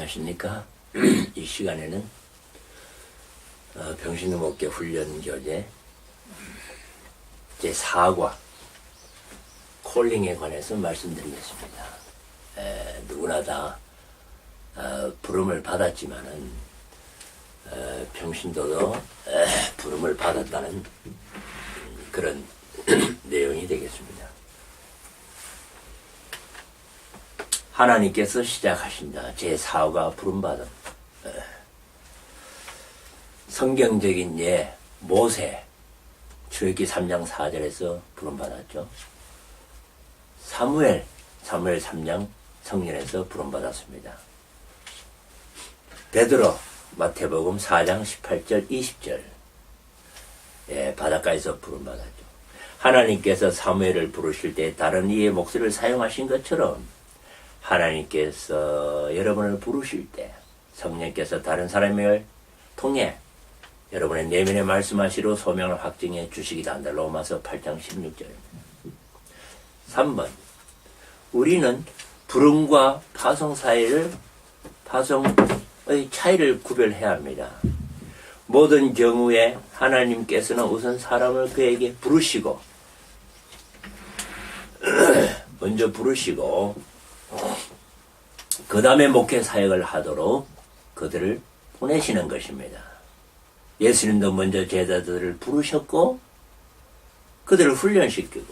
안녕하십니까. 이 시간에는 병신호목계 훈련 교재 제4과 콜링에 관해서 말씀드리겠습니다. 누구나 다 부름을 받았지만은 병신도도 부름을 받았다는 그런 내용이 되겠습니다. 하나님께서 시작하신다. 제4가 부름받은 성경적인 예 모세 출애굽기 3장 4절에서 부름받았죠. 사무엘 3장 성년에서 부름받았습니다. 베드로 마태복음 4장 18절 20절 바닷가에서 부름받았죠. 하나님께서 사무엘을 부르실 때 다른 이의 목소리를 사용하신 것처럼 하나님께서 여러분을 부르실 때 성령께서 다른 사람을 통해 여러분의 내면에 말씀하시로 소명을 확증해 주시기도 한다. 로마서 8장 16절입니다. 3번 우리는 부름과 파송의 차이를 구별해야 합니다. 모든 경우에 하나님께서는 우선 사람을 그에게 부르시고 먼저 부르시고 그 다음에 목회 사역을 하도록 그들을 보내시는 것입니다. 예수님도 먼저 제자들을 부르셨고 그들을 훈련시키고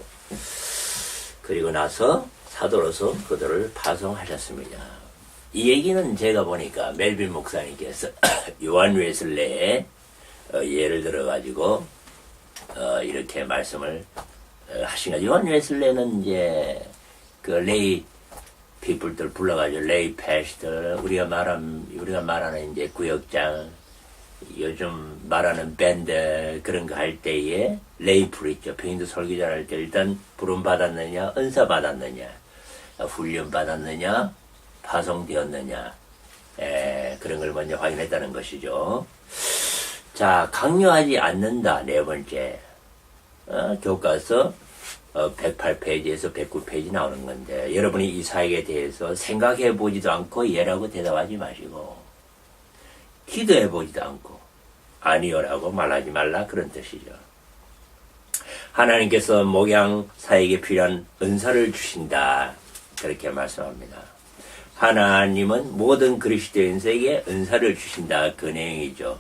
그리고 나서 사도로서 그들을 파송하셨습니다. 이 얘기는 제가 보니까 멜빈 목사님께서 요한 웨슬레의 예를 들어가지고 이렇게 말씀을 하신 거죠. 요한 웨슬레는 이제 그 레이 피플들 불러가지고 레이 패스터 우리가 말하는 이제 구역장 요즘 말하는 밴드 그런 거 할 때에 레이플 있죠. 평인도 설교자 할 때 일단 부름 받았느냐, 은사 받았느냐, 훈련 받았느냐, 파송되었느냐, 그런 걸 먼저 확인했다는 것이죠. 자, 강요하지 않는다. 네 번째. 교과서 108페이지에서 109페이지 나오는 건데 여러분이 이 사역에 대해서 생각해 보지도 않고 예라고 대답하지 마시고 기도해 보지도 않고 아니요라고 말하지 말라 그런 뜻이죠. 하나님께서 목양 사역에 필요한 은사를 주신다 그렇게 말씀합니다. 하나님은 모든 그리스도인에게 은사를 주신다 그 내용이죠.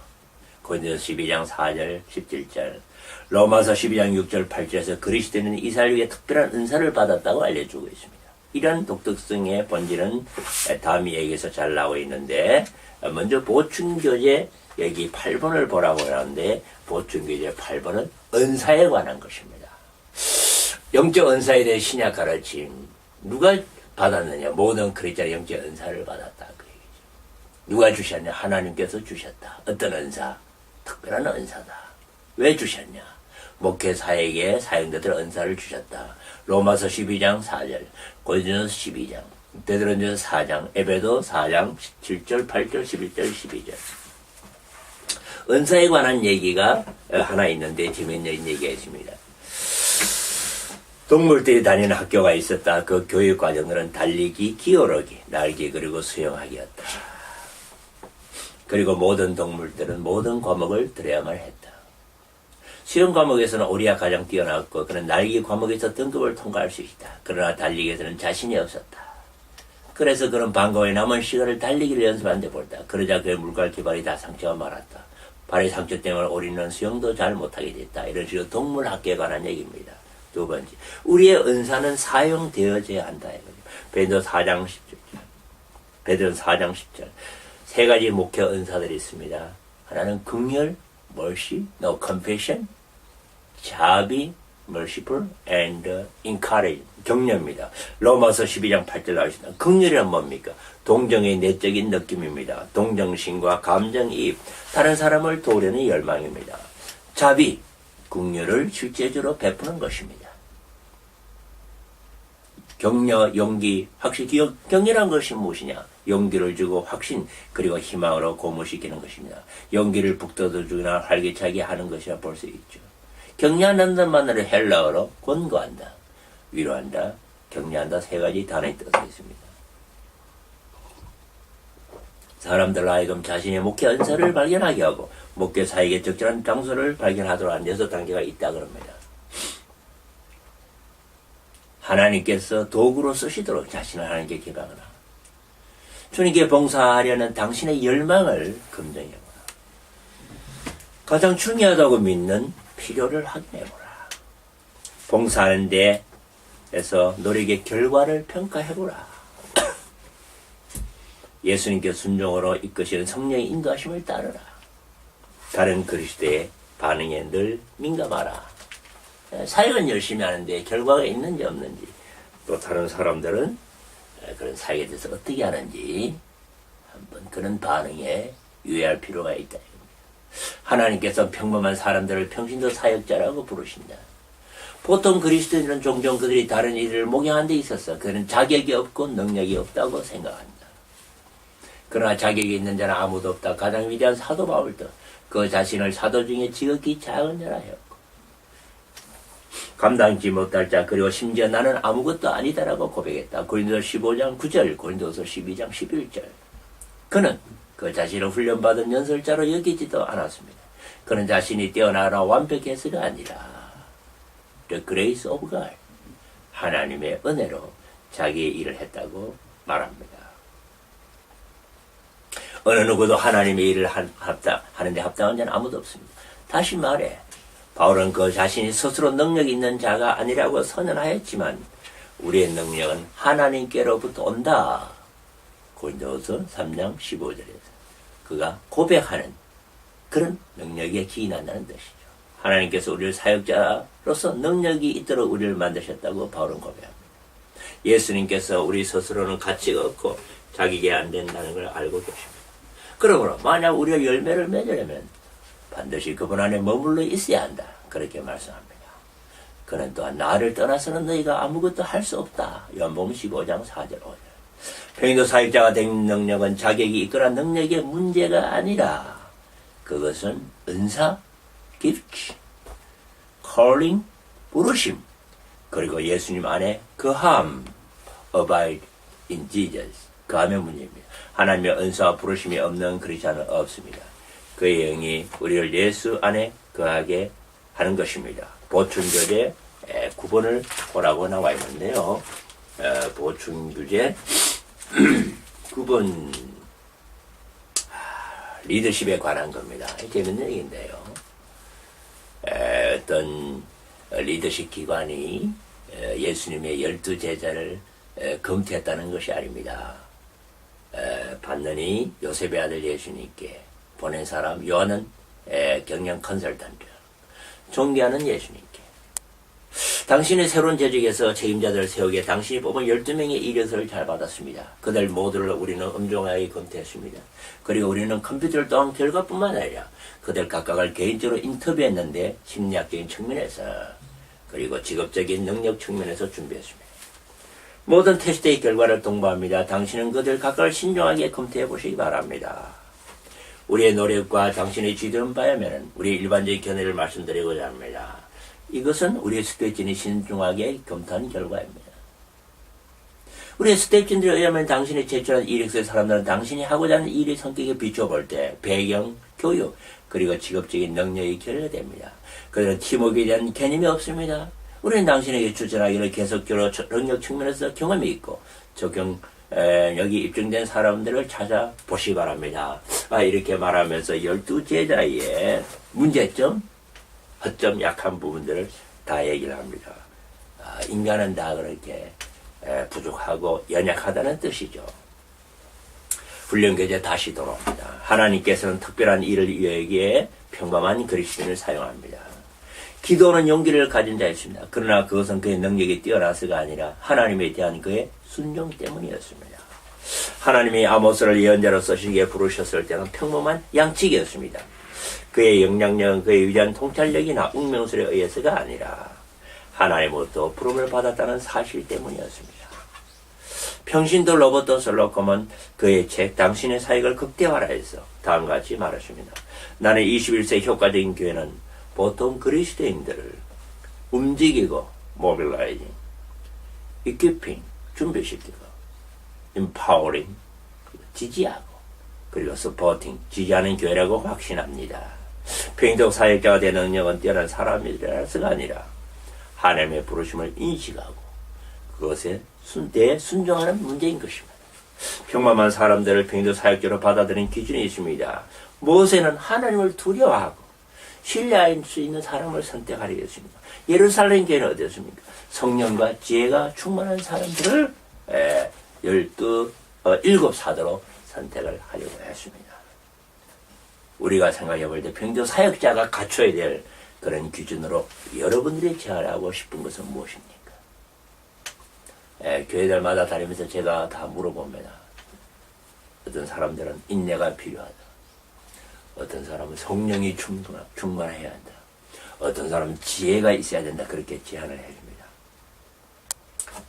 고린도서 12장 4절 17절 로마서 12장 6절 8절에서 그리스도인은 이스라엘에게 특별한 은사를 받았다고 알려주고 있습니다. 이런 독특성의 본질은 다음 얘기에서 잘 나오고 있는데 먼저 보충교재 여기 8번을 보라고 하는데 보충교재 8번은 은사에 관한 것입니다. 영적 은사에 대해 신약 가르침 누가 받았느냐 모든 그리스도의 영적 은사를 받았다 그 얘기죠. 누가 주셨냐 하나님께서 주셨다. 어떤 은사? 특별한 은사다. 왜 주셨냐? 목회 사역에 사용자들 은사를 주셨다. 로마서 12장 4절, 고린도서 12장, 베드로전서 4장, 에베소 4장 7절, 8절, 11절, 12절. 은사에 관한 얘기가 하나 있는데 재미있는 얘기가 있습니다. 동물들이 다니는 학교가 있었다. 그 교육 과정들은 달리기, 기어오르기, 날기 그리고 수영하기였다. 그리고 모든 동물들은 모든 과목을 들어야만 했다. 수영 과목에서는 오리가 가장 뛰어났고 그는 날기 과목에서 등급을 통과할 수 있다. 그러나 달리기에서는 자신이 없었다. 그래서 그는 방과후에 남은 시간을 달리기를 연습하는데 볼다. 그러자 그의 물갈기 발이 다 상처가 말았다. 발의 상처 때문에 오리는 수영도 잘 못하게 됐다. 이런 식으로 동물학교에 관한 얘기입니다. 두 번째, 우리의 은사는 사용되어져야 한다. 베드로전서 4장 10절. 베드로전서 4장 10절. 세 가지 목회 은사들이 있습니다. 하나는 긍휼, mercy, no compassion, 자비, merciful, and encourage, 격려입니다. 로마서 12장 8절 나오시다. 긍휼이란 뭡니까? 동정의 내적인 느낌입니다. 동정심과 감정이입, 다른 사람을 도우려는 열망입니다. 자비, 긍휼을 실제적으로 베푸는 것입니다. 격려, 용기, 확신, 격려란 것이 무엇이냐? 용기를 주고 확신, 그리고 희망으로 고무시키는 것입니다. 용기를 북돋워주거나 활기차게 하는 것이라 볼 수 있죠. 격려한다는 말로 헬라어로 권고한다, 위로한다, 격려한다 세 가지 단어의 뜻이 있습니다. 사람들 하여금 자신의 목회 은사를 발견하게 하고 목회 사역의 적절한 장소를 발견하도록 한 6단계가 있다 그럽니다. 하나님께서 도구로 쓰시도록 자신을 하나님께 기도하거나 주님께 봉사하려는 당신의 열망을 검증해보라. 가장 중요하다고 믿는 필요를 확인해보라. 봉사하는 데에서 노력의 결과를 평가해보라. 예수님께 순종으로 이끄시는 성령의 인도하심을 따르라. 다른 그리스도의 반응에 늘 민감하라. 사역은 열심히 하는데 결과가 있는지 없는지, 또 다른 사람들은 그런 사역에 대해서 어떻게 하는지 한번 그런 반응에 유의할 필요가 있다. 하나님께서 평범한 사람들을 평신도 사역자라고 부르신다. 보통 그리스도인은 종종 그들이 다른 일을 목양한 데 있어서 그는 자격이 없고 능력이 없다고 생각한다. 그러나 자격이 있는 자는 아무도 없다. 가장 위대한 사도 바울도 그 자신을 사도 중에 지극히 작은 자라 하였고 감당지 못할 자 그리고 심지어 나는 아무것도 아니다라고 고백했다. 고린도서 15장 9절, 고린도서 12장 11절. 그는 그 자신을 훈련받은 연설자로 여기지도 않았습니다. 그는 자신이 뛰어나거나 완벽해서가 아니라 The grace of God, 하나님의 은혜로 자기의 일을 했다고 말합니다. 어느 누구도 하나님의 일을 하는데 합당한 자는 아무도 없습니다. 다시 말해 바울은 그 자신이 스스로 능력 있는 자가 아니라고 선언하였지만 우리의 능력은 하나님께로부터 온다. 고린도서 3장 15절에서 그가 고백하는 그런 능력에 기인한다는 뜻이죠. 하나님께서 우리를 사역자로서 능력이 있도록 우리를 만드셨다고 바울은 고백합니다. 예수님께서 우리 스스로는 가치가 없고 자기게 안 된다는 걸 알고 계십니다. 그러므로 만약 우리가 열매를 맺으려면 반드시 그분 안에 머물러 있어야 한다. 그렇게 말씀합니다. 그는 또한 나를 떠나서는 너희가 아무것도 할 수 없다. 요한복음 15장 4절 5절. 평신도 사역자가 된 능력은 자격이 있거나 능력의 문제가 아니라 그것은 은사, gift, calling, 부르심, 그리고 예수님 안에 거함, abide in Jesus, 거함의 문제입니다. 하나님의 은사와 부르심이 없는 그리스도는 없습니다. 그의 영이 우리를 예수 안에 거하게 하는 것입니다. 보충교재 9번을 보라고 나와 있는데요. 보충교재 9번 리더십에 관한 겁니다. 재밌는 얘기인데요. 어떤 리더십 기관이 예수님의 12제자를 검토했다는 것이 아닙니다. 받느니 요셉의 아들 예수님께 보낸 사람 요한은 경영 컨설턴트, 존귀하는 예수님께 당신의 새로운 재직에서 책임자들을 세우기에 당신이 뽑은 12명의 이력서를 잘 받았습니다. 그들 모두를 우리는 엄중하게 검토했습니다. 그리고 우리는 컴퓨터를 통한 결과뿐만 아니라 그들 각각을 개인적으로 인터뷰했는데 심리학적인 측면에서 그리고 직업적인 능력 측면에서 준비했습니다. 모든 테스트의 결과를 통보합니다. 당신은 그들 각각을 신중하게 검토해 보시기 바랍니다. 우리의 노력과 당신의 지도는 바야면 우리의 일반적인 견해를 말씀드리고자 합니다. 이것은 우리의 스태프진이 신중하게 검토한 결과입니다. 우리의 스태프진들에 의하면 당신이 제출한 이력서의 사람들은 당신이 하고자 하는 일의 성격에 비춰볼 때 배경, 교육, 그리고 직업적인 능력이 결여됩니다. 그들은 팀워크에 대한 개념이 없습니다. 우리는 당신에게 추천하기를 계속적으로 능력 측면에서 경험이 있고 적용력이 입증된 사람들을 찾아보시기 바랍니다. 이렇게 말하면서 12제자의 문제점, 허점, 약한 부분들을 다 얘기를 합니다. 인간은 다 그렇게 부족하고 연약하다는 뜻이죠. 훈련교재 다시 돌아옵니다. 하나님께서는 특별한 일을 위하기에 평범한 그리스도인을 사용합니다. 기도는 용기를 가진 자였습니다. 그러나 그것은 그의 능력이 뛰어나서가 아니라 하나님에 대한 그의 순종 때문이었습니다. 하나님이 아모스를 예언자로 쓰시기에 부르셨을 때는 평범한 양측이었습니다. 그의 영향력은 그의 위대한 통찰력이나 운명술에 의해서가 아니라 하나님으로부터 부름을 받았다는 사실 때문이었습니다. 평신도 로버트 솔로콤은 그의 책 당신의 사역을 극대화해서 다음과 같이 말했습니다. 나는 21세기 효과적인 교회는 보통 그리스도인들을 움직이고 mobilizing, equipping, 준비시키고 empowering, 지지하고 그리고 서포팅, 지지하는 교회라고 확신합니다. 평적 사역자가 되는 능력은 뛰어난 사람이라서가 아니라 하나님의 부르심을 인식하고 그것에 대순종하는 문제인 것입니다. 평범한 사람들을 평적 사역자로 받아들이는 기준이 있습니다. 모세는 하나님을 두려워하고 신뢰할 수 있는 사람을 선택하려 했습니다. 예루살렘 교회는 어땠습니까? 성령과 지혜가 충만한 사람들을 7 사도로 선택을 하려고 했습니다. 우리가 생각해 볼 때 평적 사역자가 갖춰야 될 그런 기준으로 여러분들이 제안하고 싶은 것은 무엇입니까? 교회들마다 다니면서 제가 다 물어봅니다. 어떤 사람들은 인내가 필요하다. 어떤 사람은 성령이 충만해야 한다. 어떤 사람은 지혜가 있어야 된다. 그렇게 제안을 해줍니다.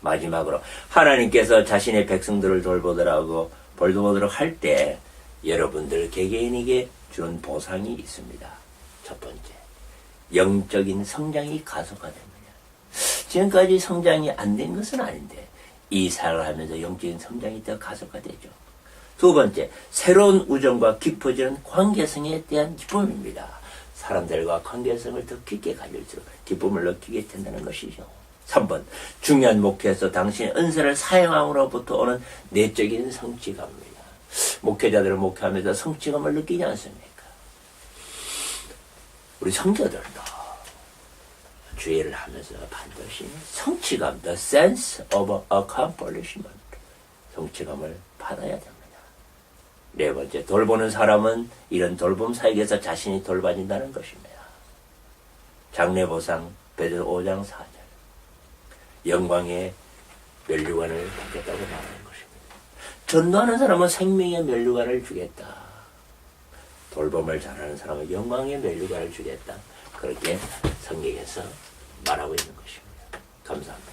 마지막으로 하나님께서 자신의 백성들을 돌보도록 할 때 여러분들 개개인에게 주는 보상이 있습니다. 첫 번째, 영적인 성장이 가속화됩니다. 지금까지 성장이 안 된 것은 아닌데 이 사역을 하면서 영적인 성장이 더 가속화되죠. 두 번째, 새로운 우정과 깊어지는 관계성에 대한 기쁨입니다. 사람들과 관계성을 더 깊게 가질수록 기쁨을 느끼게 된다는 것이죠. 3번, 중요한 목회에서 당신의 은사를 사용함으로부터 오는 내적인 성취감입니다. 목회자들은 목회하면서 성취감을 느끼지 않습니까? 우리 성도들도 주의를 하면서 반드시 성취감, the sense of accomplishment, 성취감을 받아야 됩니다. 네 번째, 돌보는 사람은 이런 돌봄 사역에서 자신이 돌봐진다는 것입니다. 장래보상 베드로 5장 4절, 영광의 면류관을 받겠다고 말하는 것입니다. 전도하는 사람은 생명의 면류관을 주겠다. 돌봄을 잘하는 사람은 영광의 면류관을 주겠다. 그렇게 성경에서 말하고 있는 것입니다. 감사합니다.